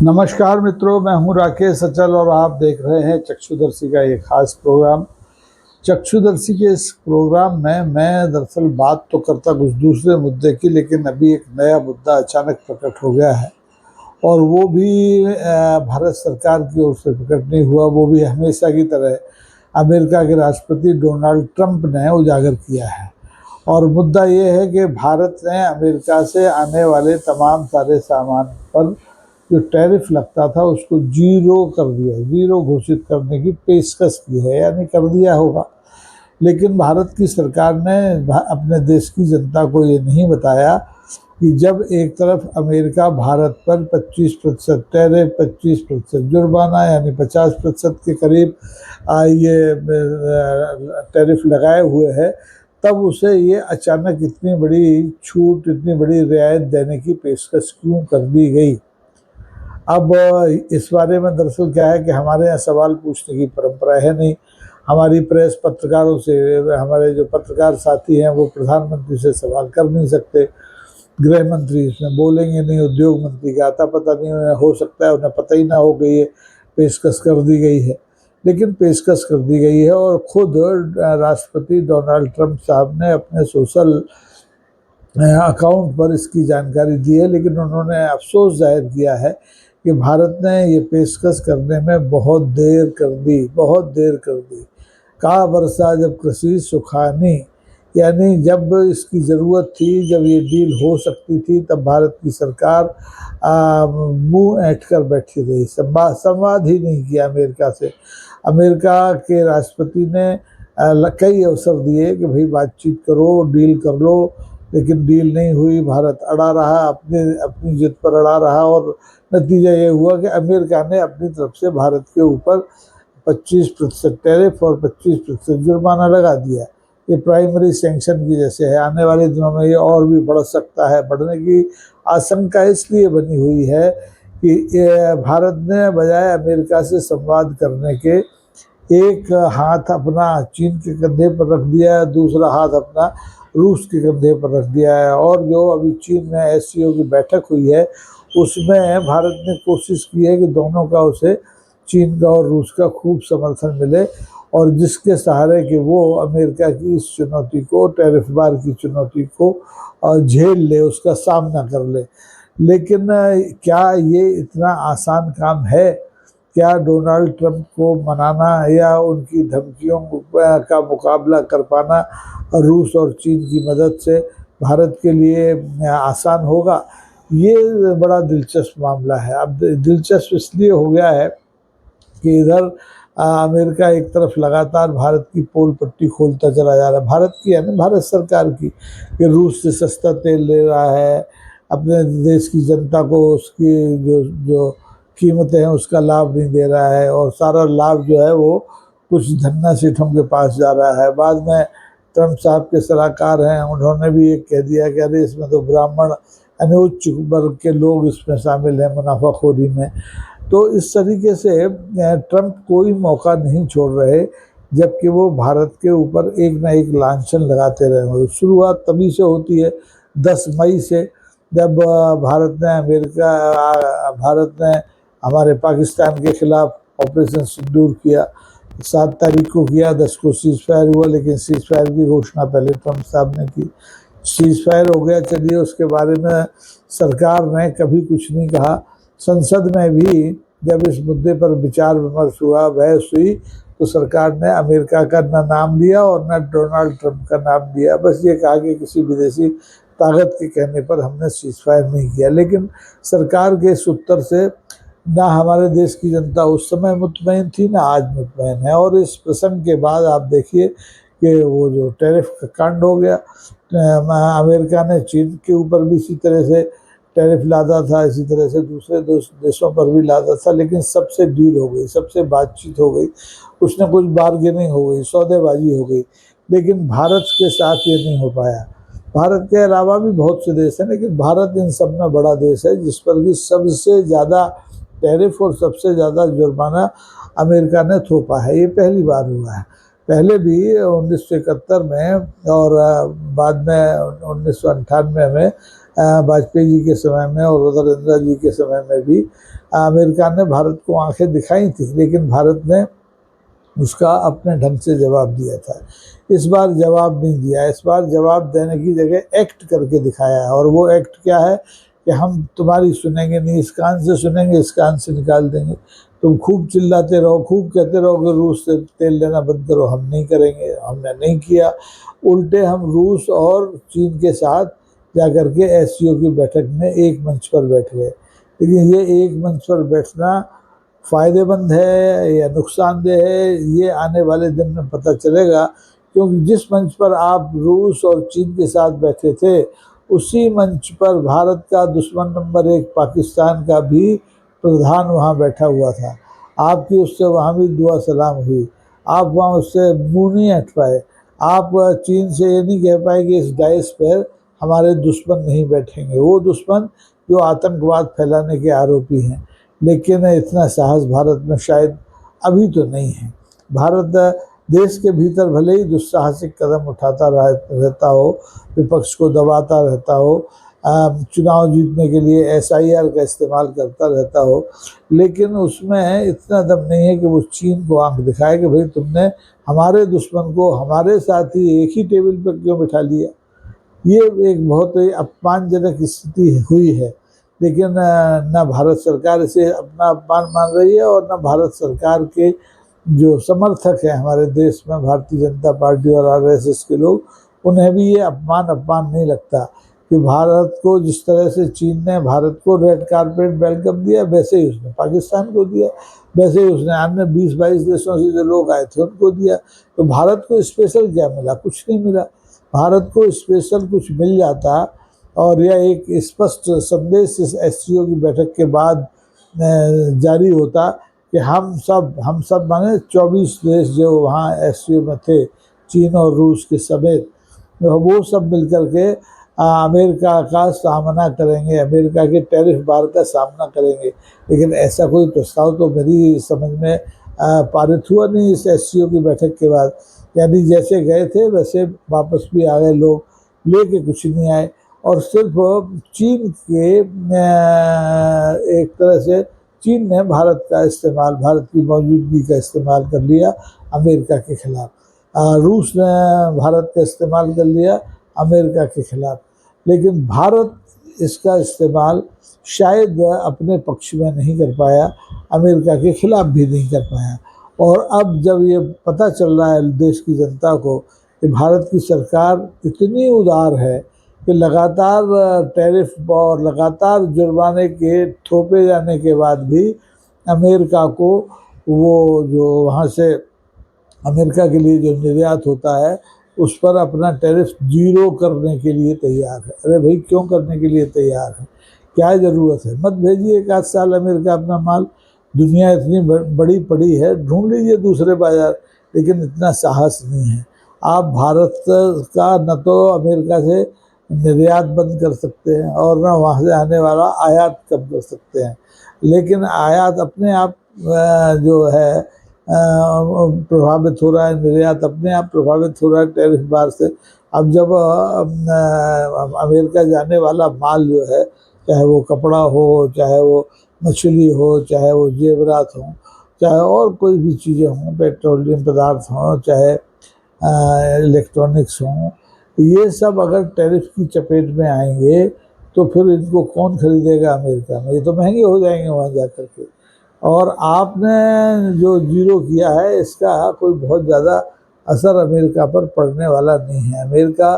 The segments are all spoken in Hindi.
नमस्कार मित्रों, मैं हूं राकेश अचल और आप देख रहे हैं चक्षुदर्शी का एक खास प्रोग्राम। चक्षुदर्शी के इस प्रोग्राम में मैं दरअसल बात तो करता कुछ दूसरे मुद्दे की, लेकिन अभी एक नया मुद्दा अचानक प्रकट हो गया है और वो भी भारत सरकार की ओर से प्रकट नहीं हुआ। वो भी हमेशा की तरह अमेरिका के राष्ट्रपति डोनाल्ड ट्रंप ने उजागर किया है। और मुद्दा ये है कि भारत ने अमेरिका से आने वाले तमाम सारे सामान पर जो टैरिफ लगता था उसको जीरो कर दिया, जीरो घोषित करने की पेशकश की है, यानी कर दिया होगा। लेकिन भारत की सरकार ने अपने देश की जनता को ये नहीं बताया कि जब एक तरफ अमेरिका भारत पर 25% टैरिफ, 25% जुर्माना यानी 50% के करीब ये टैरिफ लगाए हुए है, तब उसे ये अचानक इतनी बड़ी छूट, इतनी बड़ी रियायत देने की पेशकश क्यों कर दी गई। अब इस बारे में दरअसल क्या है कि हमारे यहाँ सवाल पूछने की परंपरा है नहीं। हमारी प्रेस पत्रकारों से, हमारे जो पत्रकार साथी हैं वो प्रधानमंत्री से सवाल कर नहीं सकते, गृह मंत्री इसमें बोलेंगे नहीं, उद्योग मंत्री का आता पता नहीं, हो सकता है उन्हें पता ही ना हो कि ये पेशकश कर दी गई है। लेकिन पेशकश कर दी गई है और खुद राष्ट्रपति डोनाल्ड ट्रंप साहब ने अपने सोशल अकाउंट पर इसकी जानकारी दी है। लेकिन उन्होंने अफसोस जाहिर किया है कि भारत ने ये पेशकश करने में बहुत देर कर दी, बहुत देर कर दी। कहा वर्षा जब कृषि सुखानी, यानी जब इसकी ज़रूरत थी, जब ये डील हो सकती थी, तब भारत की सरकार मुंह ऐंठ कर बैठी रही, संवाद ही नहीं किया अमेरिका से। अमेरिका के राष्ट्रपति ने कई अवसर दिए कि भाई बातचीत करो, डील कर लो, लेकिन डील नहीं हुई। भारत अड़ा रहा, अपनी जिद पर अड़ा रहा और नतीजा ये हुआ कि अमेरिका ने अपनी तरफ से भारत के ऊपर 25% टैरिफ और 25% जुर्माना लगा दिया। ये प्राइमरी सैंक्शन की जैसे है। आने वाले दिनों में ये और भी बढ़ सकता है। बढ़ने की आशंका इसलिए बनी हुई है कि भारत ने बजाय अमेरिका से संवाद करने के एक हाथ अपना चीन के कंधे पर रख दिया है, दूसरा हाथ अपना रूस के कंधे पर रख दिया है। और जो अभी चीन में एससीओ की बैठक हुई है उसमें भारत ने कोशिश की है कि दोनों का उसे, चीन का और रूस का, खूब समर्थन मिले और जिसके सहारे कि वो अमेरिका की इस चुनौती को, टैरिफ बार की चुनौती को झेल ले, उसका सामना कर ले। लेकिन क्या ये इतना आसान काम है? क्या डोनाल्ड ट्रंप को मनाना या उनकी धमकियों का मुकाबला कर पाना रूस और चीन की मदद से भारत के लिए आसान होगा? ये बड़ा दिलचस्प मामला है। अब दिलचस्प इसलिए हो गया है कि इधर अमेरिका एक तरफ लगातार भारत की पोल पट्टी खोलता चला जा रहा है, भारत की यानी भारत सरकार की, कि रूस से सस्ता तेल ले रहा है, अपने देश की जनता को उसकी जो जो कीमतें हैं उसका लाभ नहीं दे रहा है और सारा लाभ जो है वो कुछ धन्ना सेठों के पास जा रहा है। बाद में ट्रंप साहब के सलाहकार हैं, उन्होंने भी ये कह दिया कि अरे इसमें तो ब्राह्मण यानी उच्च वर्ग के लोग इसमें शामिल हैं मुनाफाखोरी में। तो इस तरीके से ट्रंप कोई मौका नहीं छोड़ रहे, जबकि वो भारत के ऊपर एक ना एक लांछन लगाते रहे हैं। शुरुआत तभी से होती है 10 मई से, जब भारत ने हमारे पाकिस्तान के खिलाफ ऑपरेशन सिंदूर किया। 7 तारीख को किया, 10 को सीज फायर हुआ, लेकिन सीज फायर की घोषणा पहले ट्रंप साहब ने की। सीज फायर हो गया, चलिए, उसके बारे में सरकार ने कभी कुछ नहीं कहा। संसद में भी जब इस मुद्दे पर विचार विमर्श हुआ, बहस हुई, तो सरकार ने अमेरिका का न नाम लिया और न डोनाल्ड ट्रंप का नाम लिया। बस ये कहा कि किसी विदेशी ताकत के कहने पर हमने सीज फायर नहीं किया। लेकिन सरकार के इस उत्तर से ना हमारे देश की जनता उस समय मुतमईन थी, ना आज मुतमईन है। और इस प्रसंग के बाद आप देखिए कि वो जो टैरिफ का कांड हो गया, अमेरिका ने चीन के ऊपर भी इसी तरह से टैरिफ लादा था, इसी तरह से दूसरे देशों पर भी लादा था। लेकिन सबसे डील हो गई, सबसे बातचीत हो गई, कुछ न कुछ बार्गेनिंग हो गई, सौदेबाजी हो गई। लेकिन भारत के साथ ये नहीं हो पाया। भारत के अलावा भी बहुत से देश हैं, लेकिन भारत इन सब में बड़ा देश है जिस पर भी सबसे ज़्यादा टैरिफ और सबसे ज़्यादा जुर्माना अमेरिका ने थोपा है। ये पहली बार हुआ है। पहले भी 1971 में और बाद में 1998 में वाजपेयी जी के समय में और उधर इंदिरा जी के समय में भी अमेरिका ने भारत को आंखें दिखाई थी, लेकिन भारत ने उसका अपने ढंग से जवाब दिया था। इस बार जवाब नहीं दिया। इस बार जवाब देने की जगह एक्ट करके दिखाया है, और वो एक्ट क्या है कि हम तुम्हारी सुनेंगे नहीं, इस कान से सुनेंगे, इस कान से निकाल देंगे। तुम खूब चिल्लाते रहो, खूब कहते रहो कि रूस से तेल लेना बंद करो, हम नहीं करेंगे। हमने नहीं किया। उल्टे हम रूस और चीन के साथ जाकर के एससीओ की बैठक में एक मंच पर बैठ गए। लेकिन ये एक मंच पर बैठना फ़ायदेमंद है या नुकसानदेह है, ये आने वाले दिन में पता चलेगा। क्योंकि जिस मंच पर आप रूस और चीन के साथ बैठे थे, उसी मंच पर भारत का दुश्मन नंबर 1 पाकिस्तान का भी प्रधान वहाँ बैठा हुआ था। आपकी उससे वहाँ भी दुआ सलाम हुई। आप वहाँ उससे मुँह नहीं हट पाए। आप चीन से ये नहीं कह पाए कि इस डाइस पर हमारे दुश्मन नहीं बैठेंगे, वो दुश्मन जो आतंकवाद फैलाने के आरोपी हैं। लेकिन इतना साहस भारत में शायद अभी तो नहीं है। भारत देश के भीतर भले ही दुस्साहसिक कदम उठाता रहता हो, विपक्ष को दबाता रहता हो, चुनाव जीतने के लिए एसआईआर का इस्तेमाल करता रहता हो, लेकिन उसमें इतना दम नहीं है कि वो चीन को आंख दिखाए कि भाई तुमने हमारे दुश्मन को हमारे साथ ही एक ही टेबल पर क्यों बिठा लिया। ये एक बहुत ही अपमानजनक स्थिति हुई है। लेकिन न भारत सरकार इसे अपना अपमान मान रही है, और न भारत सरकार के जो समर्थक हैं हमारे देश में, भारतीय जनता पार्टी और आरएसएस के लोग, उन्हें भी ये अपमान नहीं लगता कि भारत को जिस तरह से चीन ने भारत को रेड कारपेट वेलकम दिया, वैसे ही उसने पाकिस्तान को दिया, वैसे ही उसने अन्य 20-22 देशों से जो लोग आए थे उनको दिया। तो भारत को स्पेशल क्या मिला? कुछ नहीं मिला। भारत को स्पेशल कुछ मिल जाता और यह एक स्पष्ट संदेश इस एससीओ की बैठक के बाद जारी होता कि हम सब माने 24 देश जो वहाँ एससीओ में थे, चीन और रूस के समेत, वो सब मिलकर के अमेरिका का सामना करेंगे, अमेरिका के टैरिफ बार का सामना करेंगे। लेकिन ऐसा कोई प्रस्ताव तो मेरी समझ में पारित हुआ नहीं इस एससीओ की बैठक के बाद। यानी जैसे गए थे वैसे वापस भी आ गए लोग, लेके कुछ नहीं आए। और सिर्फ चीन के एक तरह से चीन ने भारत का इस्तेमाल, भारत की मौजूदगी का इस्तेमाल कर लिया अमेरिका के खिलाफ। रूस ने भारत का इस्तेमाल कर लिया अमेरिका के खिलाफ। लेकिन भारत इसका इस्तेमाल शायद अपने पक्ष में नहीं कर पाया, अमेरिका के खिलाफ भी नहीं कर पाया। और अब जब ये पता चल रहा है देश की जनता को कि भारत की सरकार इतनी उदार है कि लगातार टैरिफ और लगातार जुर्माने के थोपे जाने के बाद भी अमेरिका को वो जो वहाँ से अमेरिका के लिए जो निर्यात होता है उस पर अपना टैरिफ 0 करने के लिए तैयार है। अरे भाई क्यों करने के लिए तैयार है? क्या ज़रूरत है? मत भेजिए 1 आध साल अमेरिका अपना माल, दुनिया इतनी बड़ी पड़ी है, ढूंढ लीजिए दूसरे बाजार। लेकिन इतना साहस नहीं है। आप भारत का न तो अमेरिका से निर्यात बंद कर सकते हैं और न वहाँ से आने वाला आयात कम कर सकते हैं। लेकिन आयात अपने आप जो है प्रभावित हो रहा है, निर्यात अपने आप प्रभावित हो रहा है टैरिफ बार से। अब जब अमेरिका जाने वाला माल जो है, चाहे वो कपड़ा हो, चाहे वो मछली हो, चाहे वो जेवरात हो, चाहे और कोई भी चीज़ें हों, पेट्रोलियम पदार्थ हों, चाहे इलेक्ट्रॉनिक्स हों, ये सब अगर टैरिफ की चपेट में आएंगे तो फिर इनको कौन खरीदेगा अमेरिका में? ये तो महंगे हो जाएंगे वहाँ जा कर के। और आपने जो 0 किया है इसका कोई बहुत ज़्यादा असर अमेरिका पर पड़ने वाला नहीं है। अमेरिका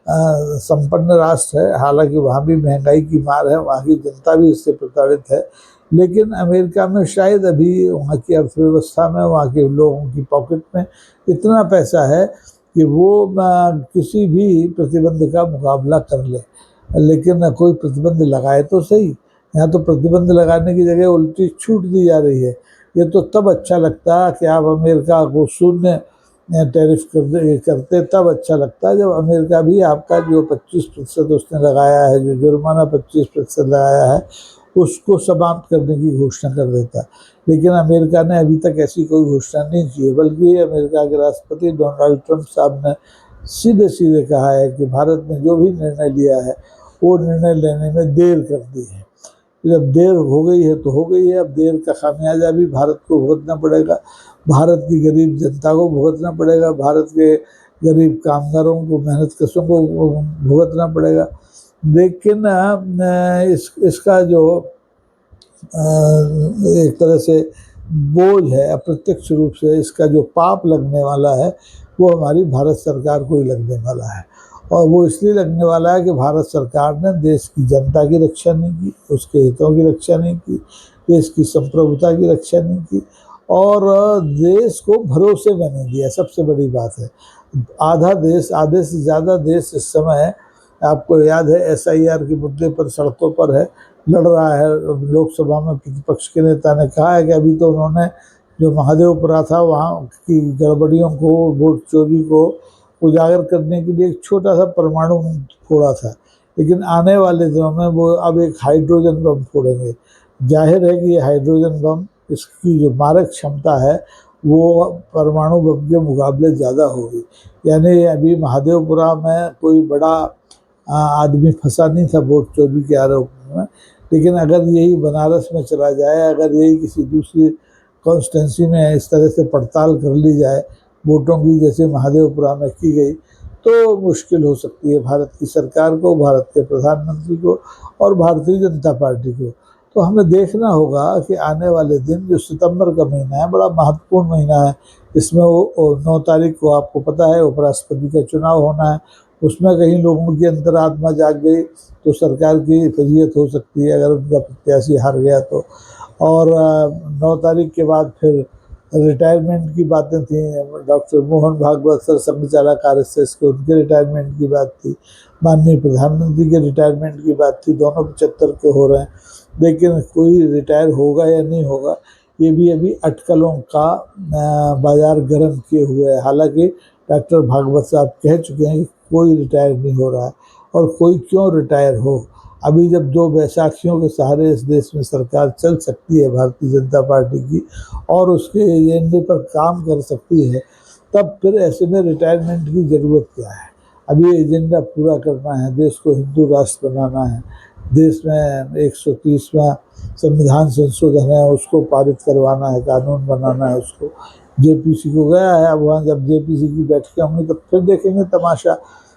संपन्न राष्ट्र है, हालांकि वहाँ भी महंगाई की मार है, वहाँ की जनता भी इससे प्रताड़ित है। लेकिन अमेरिका में शायद अभी वहाँ की अर्थव्यवस्था में, वहाँ के लोगों की पॉकेट में इतना पैसा है कि वो किसी भी प्रतिबंध का मुकाबला कर ले। लेकिन कोई प्रतिबंध लगाए तो सही। यहाँ तो प्रतिबंध लगाने की जगह उल्टी छूट दी जा रही है। ये तो तब अच्छा लगता कि आप अमेरिका को शून्य टैरिफ करते, तब अच्छा लगता है जब अमेरिका भी आपका जो 25% उसने लगाया है, जो जुर्माना 25% लगाया है, उसको समाप्त करने की घोषणा कर देता। लेकिन अमेरिका ने अभी तक ऐसी कोई घोषणा नहीं की है, बल्कि अमेरिका के राष्ट्रपति डोनाल्ड ट्रंप साहब ने सीधे सीधे कहा है कि भारत ने जो भी निर्णय लिया है वो निर्णय लेने में देर कर दी है। जब देर हो गई है तो हो गई है, अब देर का खामियाजा भी भारत को भुगतना पड़ेगा, भारत की गरीब जनता को भुगतना पड़ेगा, भारत के गरीब कामगारों को, मेहनतकशों को भुगतना पड़ेगा। लेकिन इसका जो एक तरह से बोझ है, अप्रत्यक्ष रूप से इसका जो पाप लगने वाला है वो हमारी भारत सरकार को ही लगने वाला है। और वो इसलिए लगने वाला है कि भारत सरकार ने देश की जनता की रक्षा नहीं की, उसके हितों की रक्षा नहीं की, देश की संप्रभुता की रक्षा नहीं की, और देश को भरोसे में नहीं दिया। सबसे बड़ी बात है, आधे से ज़्यादा देश इस समय, आपको याद है, SIR के मुद्दे पर सड़कों पर है, लड़ रहा है। लोकसभा में प्रतिपक्ष के नेता ने कहा है कि अभी तो उन्होंने जो महादेवपुरा था वहाँ की गड़बड़ियों को, वोट चोरी को उजागर करने के लिए एक छोटा सा परमाणु फोड़ा था, लेकिन आने वाले दिनों में वो अब एक हाइड्रोजन बम फोड़ेंगे। जाहिर है कि ये हाइड्रोजन बम, इसकी जो मारक क्षमता है वो परमाणु बम के मुकाबले ज़्यादा होगी। यानी अभी महादेवपुरा में कोई बड़ा आदमी फंसा नहीं था वोट चोरी के आरोप में, लेकिन अगर यही बनारस में चला जाए, अगर यही किसी दूसरी कॉन्स्टिट्यूंसी में इस तरह से पड़ताल कर ली जाए वोटों की, जैसे महादेवपुरा में की गई, तो मुश्किल हो सकती है भारत की सरकार को, भारत के प्रधानमंत्री को और भारतीय जनता पार्टी को। तो हमें देखना होगा कि आने वाले दिन, जो सितंबर का महीना है, बड़ा महत्वपूर्ण महीना है। इसमें वो 9 तारीख को आपको पता है उपराष्ट्रपति का चुनाव होना है। उसमें कहीं लोगों की अंतरात्मा जाग गई तो सरकार की फजीहत हो सकती है, अगर उनका प्रत्याशी हार गया तो। और 9 तारीख के बाद फिर रिटायरमेंट की बातें थी। डॉक्टर मोहन भागवत सर संघचालक RSS के, उनके रिटायरमेंट की बात थी, माननीय प्रधानमंत्री के रिटायरमेंट की बात थी। दोनों 75 के हो रहे हैं, लेकिन कोई रिटायर होगा या नहीं होगा, ये भी अभी अटकलों का बाजार गर्म किए हुए है। हालांकि डॉक्टर भागवत साहब कह चुके हैं कि कोई रिटायर नहीं हो रहा है, और कोई क्यों रिटायर हो। अभी जब 2 बैसाखियों के सहारे इस देश में सरकार चल सकती है भारतीय जनता पार्टी की, और उसके एजेंडे पर काम कर सकती है, तब फिर ऐसे में रिटायरमेंट की ज़रूरत क्या है। अभी एजेंडा पूरा करना है, देश को हिंदू राष्ट्र बनाना है, देश में 130वां संविधान संशोधन है उसको पारित करवाना है, कानून बनाना है उसको। JPC को गया है, अब वहाँ जब JPC की बैठकें होंगी तब फिर देखेंगे तमाशा,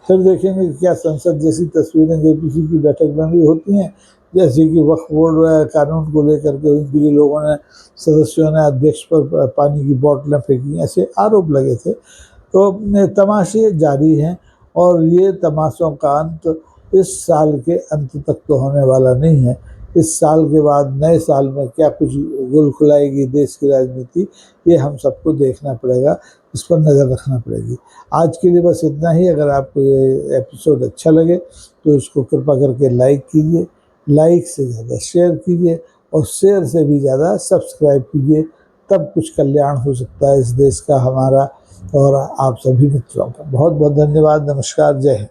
फिर देखेंगे कि क्या संसद जैसी तस्वीरें JPC की बैठक में भी होती हैं, जैसे कि वक्फ बोर्ड कानून को लेकर के हिंदी लोगों ने, सदस्यों ने अध्यक्ष पर पानी की बोतलें फेंकी, ऐसे आरोप लगे थे। तो तमाशे जारी हैं, और ये तमाशों का अंत इस साल के अंत तक तो होने वाला नहीं है। इस साल के बाद नए साल में क्या कुछ गुल खुलाएगी देश की राजनीति, ये हम सबको देखना पड़ेगा, इस पर नज़र रखना पड़ेगी। आज के लिए बस इतना ही। अगर आपको ये एपिसोड अच्छा लगे तो इसको कृपा करके लाइक कीजिए, लाइक से ज़्यादा शेयर कीजिए, और शेयर से भी ज़्यादा सब्सक्राइब कीजिए। तब कुछ कल्याण हो सकता है इस देश का, हमारा और आप सभी मित्रों का। बहुत बहुत धन्यवाद। नमस्कार। जय हिंद।